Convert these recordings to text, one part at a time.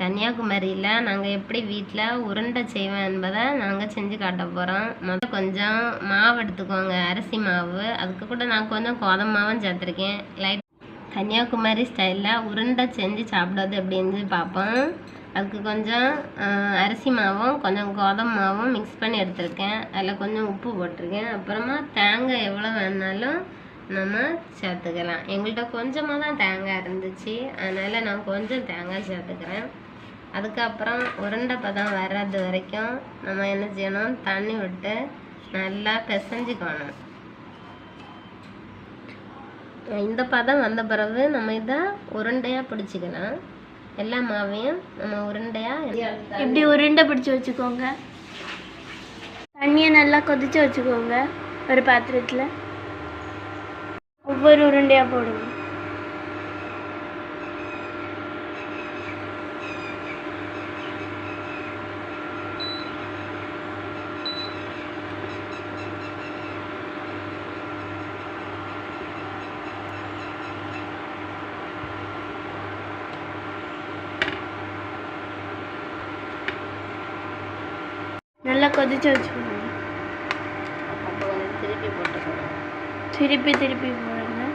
கன்னியாகுமரியில் நாங்கள் எப்படி வீட்டில் உருண்டை செய்வோம் என்பதை நாங்கள் செஞ்சு காட்ட போகிறோம். முதல்ல கொஞ்சம் மாவு எடுத்துக்கோங்க, அரிசி மாவு. அதுக்கு கூட நான் கொஞ்சம் கோதுமை மாவும் சேர்த்துருக்கேன். லைட் கன்னியாகுமரி ஸ்டைலில் உருண்டை செஞ்சு சாப்பிடாது அப்படின்னு பார்ப்போம். அதுக்கு கொஞ்சம் அரிசி மாவும் கொஞ்சம் கோதுமை மாவும் மிக்ஸ் பண்ணி எடுத்துருக்கேன். அதில் கொஞ்சம் உப்பு போட்டிருக்கேன். அப்புறமா தேங்காய் எவ்வளோ வேணாலும் நம்ம சேர்த்துக்கலாம். எங்கள்கிட்ட கொஞ்சமாக தான் தேங்காய் இருந்துச்சு, அதனால் நான் கொஞ்சம் தேங்காய் சேர்த்துக்கிறேன். அதுக்கப்புறம் உருண்டை பதம் வர்றது வரைக்கும் நம்ம என்ன செய்யணும், தண்ணி விட்டு நல்லா பிசைஞ்சிக்கணும். இந்த பதம் வந்த பிறகு நம்ம இதை உருண்டையாக பிடிச்சிக்கலாம். எல்லா மாவையும் நம்ம உருண்டையாக இப்படி உருண்டை பிடிச்சி வச்சுக்கோங்க. தண்ணியை நல்லா கொதிச்சு வச்சுக்கோங்க. ஒரு பாத்திரத்தில் ஒவ்வொரு உருண்டையாக போடுங்க. நல்லா கொதிச்சு வச்சுக்கோங்க. திருப்பி போட்டுக்கணும். திருப்பி போடுங்க.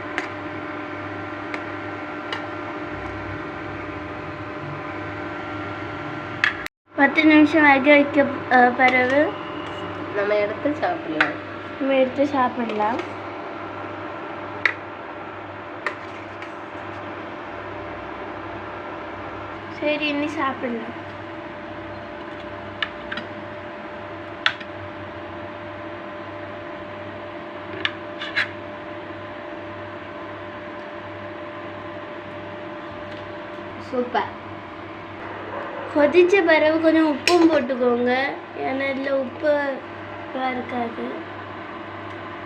பத்து நிமிஷம் வேக வைக்க பிறகு நம்ம எடுத்து சாப்பிடலாம். சரி, இனி சாப்பிடலாம். சூப்பர். கொதிச்ச பிறகு கொஞ்சம் உப்பும் போட்டுக்கோங்க, ஏன்னா இதில் உப்பு இருக்காது.